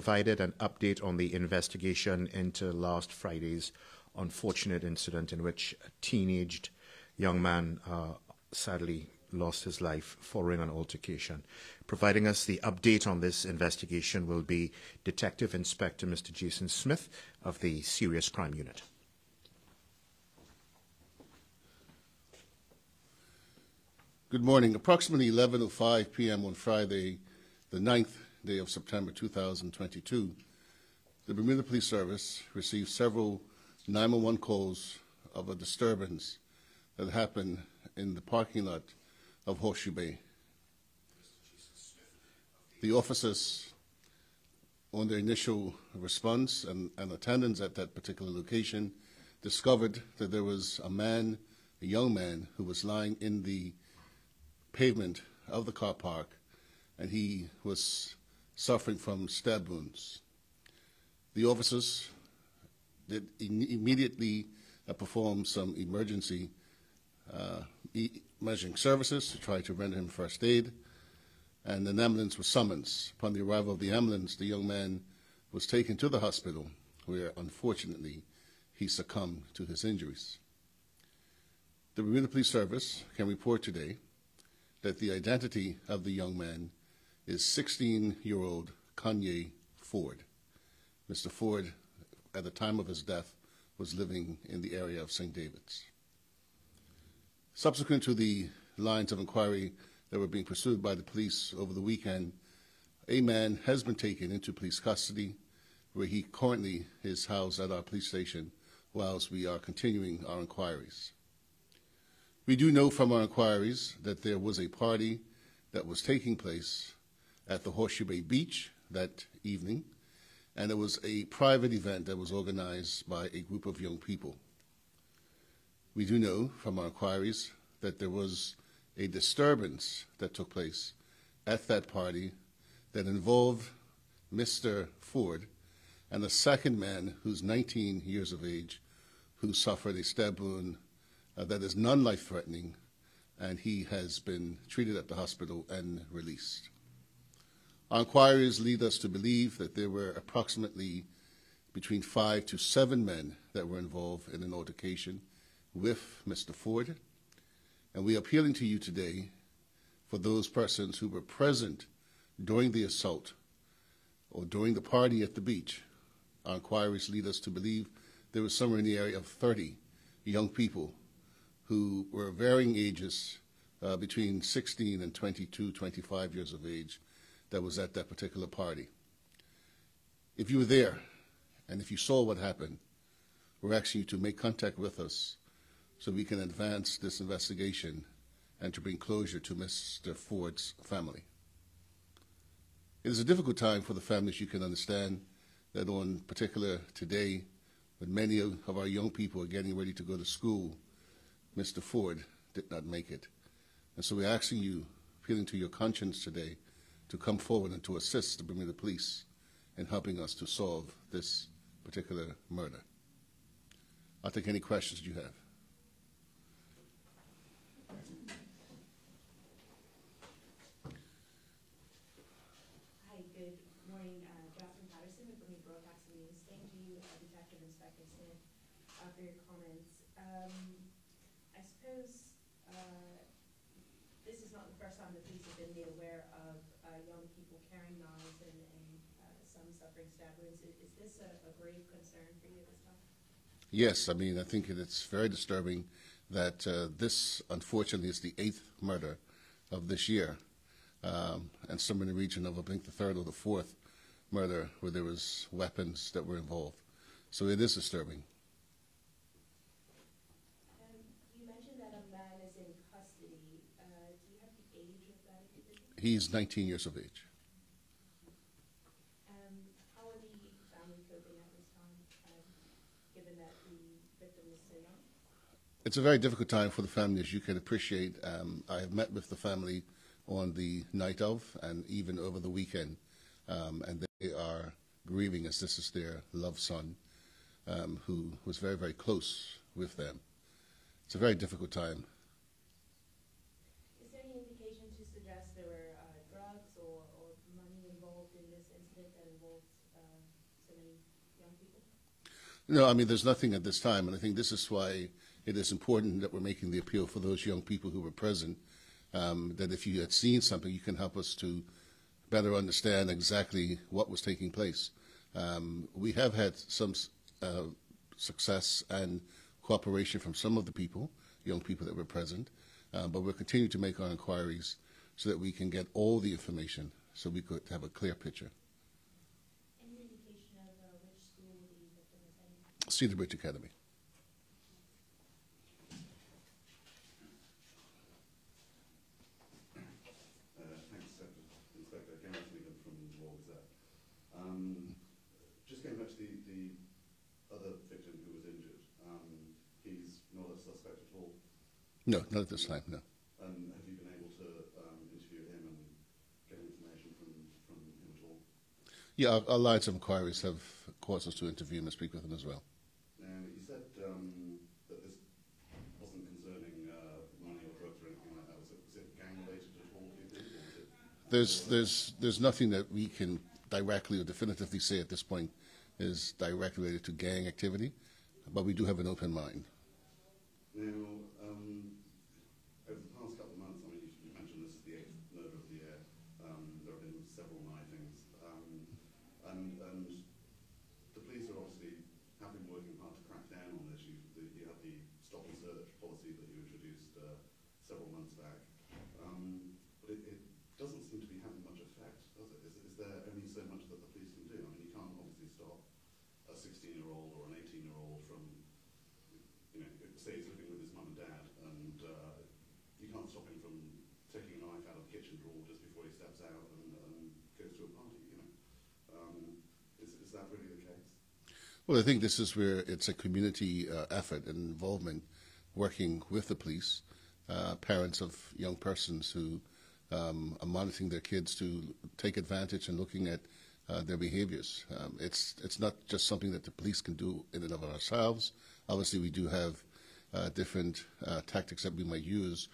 provided an update on the investigation into last Friday's unfortunate incident in which a teenaged young man sadly lost his life following an altercation. Providing us the update on this investigation will be Detective Inspector Mr. Jason Smith of the Serious Crime Unit. Good morning. Approximately 11:05 p.m. on Friday, the 9th day of September 2022, the Bermuda Police Service received several 911 calls of a disturbance that happened in the parking lot of Horseshoe Bay. The officers, on their initial response and attendance at that particular location, discovered that there was a young man, who was lying in the pavement of the car park, and he was suffering from stab wounds. The officers did immediately perform some emergency measuring services to try to render him first aid, and an ambulance was summoned. Upon the arrival of the ambulance, the young man was taken to the hospital, where unfortunately he succumbed to his injuries. The Bermuda Police Service can report today that the identity of the young man is 16-year-old Kanye Ford. Mr. Ford, at the time of his death, was living in the area of St. David's. Subsequent to the lines of inquiry that were being pursued by the police over the weekend, a man has been taken into police custody, where he currently is housed at our police station whilst we are continuing our inquiries. We do know from our inquiries that there was a party that was taking place at the Horseshoe Bay Beach that evening, and it was a private event that was organized by a group of young people. We do know from our inquiries that there was a disturbance that took place at that party that involved Mr. Ford and a second man who's 19 years of age, who suffered a stab wound that is non-life-threatening, and he has been treated at the hospital and released. Our inquiries lead us to believe that there were approximately between 5 to 7 men that were involved in an altercation with Mr. Ford, and we are appealing to you today for those persons who were present during the assault or during the party at the beach. Our inquiries lead us to believe there was somewhere in the area of 30 young people who were varying ages, between 16 and 22, 25 years of age, that was at that particular party. If you were there, and if you saw what happened, we're asking you to make contact with us so we can advance this investigation and to bring closure to Mr. Ford's family. It is a difficult time for the families. You can understand that on particular today, when many of our young people are getting ready to go to school, Mr. Ford did not make it. And so we're asking you, appealing to your conscience today, to come forward and to assist the Bermuda Police in helping us to solve this particular murder. I'll take any questions you have. Hi, good morning. Jocelyn Patterson with Bermuda Broadcasting News. Thank you, Detective Inspector Smith, for your comments. I suppose this is not the first time the police have been made aware of young people carrying knives and some suffering stab wounds. Is this a grave concern for you at this time? Yes, I mean, I think it's very disturbing that this, unfortunately, is the 8th murder of this year, and somewhere in the region of, I think, the 3rd or the 4th murder where there was weapons that were involved. So it is disturbing. You mentioned that a man is in custody. Do you have the age of that individual? He's 19 years of age. How are the family coping at this time, given that the victim is so young? It's a very difficult time for the family, as you can appreciate. I have met with the family on the night of and even over the weekend, and they are grieving as this is their loved son, who was very, very close with them. It's a very difficult time. Is there any indication to suggest there were drugs or money involved in this incident that involved so many young people? No, I mean, there's nothing at this time, and I think this is why it is important that we're making the appeal for those young people who were present, that if you had seen something, you can help us to better understand exactly what was taking place. We have had some success and cooperation from some of the people, young people that were present, but we'll continue to make our inquiries so that we can get all the information so we could have a clear picture. Any indication of which school the victim was heading to? Cedar Bridge Academy. Thanks, Sept. Inspector Gareth Megan from Law Gazette. Just going back to the other victim who was injured, he's not a suspect at all? No, not at this time, no. And have you been able to interview him and get information from him at all? Yeah, our lines of inquiries have caused us to interview him and speak with him as well. Now, you said that this wasn't concerning money or drugs or anything like that. Was it gang-related at all, do you think? Or was it There's nothing that we can directly or definitively say at this point is directly related to gang activity, but we do have an open mind. Now, over the past couple of months, I mean, you mentioned this is the 8th murder of the year. There have been several knifings, and the police are obviously have been working hard to crack down on this. You had the stop and search policy that you introduced several months back, but it doesn't seem to be having much effect, does it? Is there only so much that the police can do? I mean, you can't obviously stop a 16-year-old or an 18-year-old from, say he's living with his mum and dad, and you can't stop him from taking a knife out of the kitchen drawer just before he steps out and goes to a party, Is that really the case? Well, I think this is where it's a community effort and involvement, working with the police, parents of young persons who are monitoring their kids to take advantage and looking at their behaviors. It's not just something that the police can do in and of ourselves. Obviously, we do have different tactics that we might use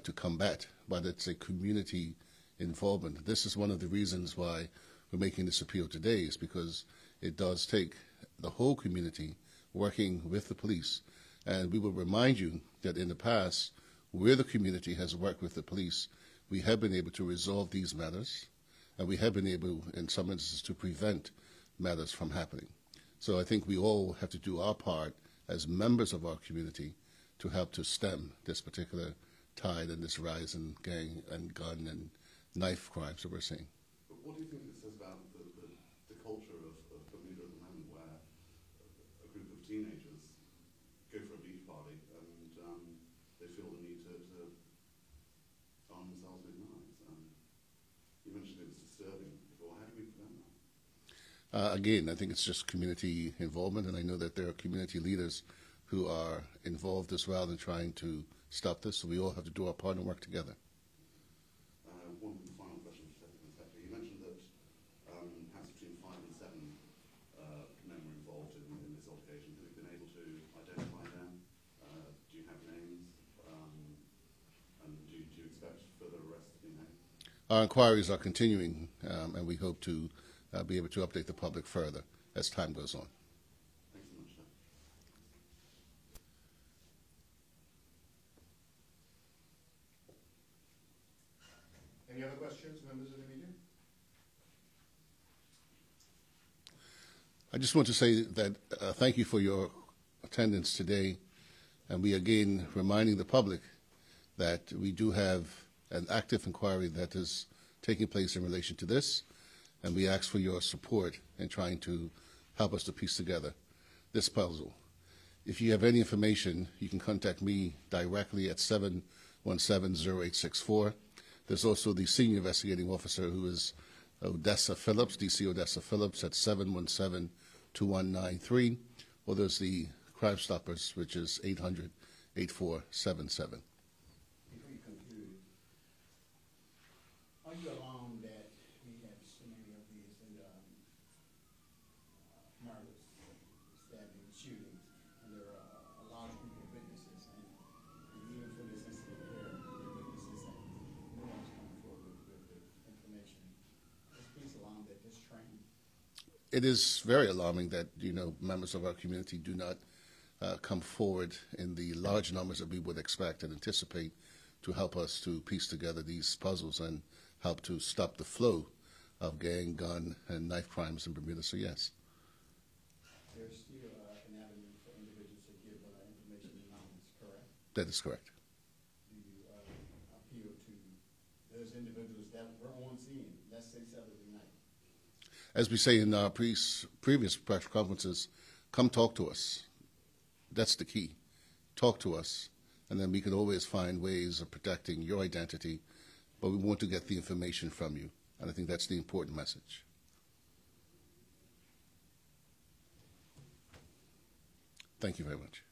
to combat, but it's a community involvement. This is one of the reasons why we're making this appeal today, is because it does take the whole community working with the police. And we will remind you that in the past, where the community has worked with the police, we have been able to resolve these matters, and we have been able, in some instances, to prevent matters from happening. So I think we all have to do our part as members of our community to help to stem this particular tide and this rise in gang and gun and knife crimes that we're seeing. But what do you think it says about the culture of Bermuda at the moment, where a group of teenagers go for a beach party and they feel the need to arm themselves with knives? You mentioned it was disturbing before. How do we prevent that? Again, I think it's just community involvement, and I know that there are community leaders who are involved as well in trying to stop this, so we all have to do our part and work together. One final question for Sept, Inspector. You mentioned that perhaps between 5 and 7 men were involved in this altercation. Have you been able to identify them? Do you have names? And do you expect further arrests to be made? Our inquiries are continuing, and we hope to be able to update the public further as time goes on. Thanks so much, sir. Any other questions, members of the media? I just want to say that thank you for your attendance today, and we again reminding the public that we do have an active inquiry that is taking place in relation to this, and we ask for your support in trying to help us to piece together this puzzle. If you have any information, you can contact me directly at 717-0864. There's also the senior investigating officer, who is Odessa Phillips, DC Odessa Phillips, at 717-2193. Or there's the Crime Stoppers, which is 800-8477. Before you conclude, are you alarmed that we have so many of these murders, stabbing, shootings, and there are a large group of witnesses, and even for this incident here, the witnesses and no one's coming forward with the information? Is police alarmed at this trend? it is very alarming that, members of our community do not come forward in the large numbers that we would expect and anticipate to help us to piece together these puzzles and help to stop the flow of gang, gun, and knife crimes in Bermuda. So yes. There's still an avenue for individuals to give information anonymous, correct? That is correct. Do you appeal to those individuals that were on scene, let's say Saturday night? As we say in our previous press conferences, come talk to us. That's the key. Talk to us, and then we can always find ways of protecting your identity, but we want to get the information from you, and I think that's the important message. Thank you very much.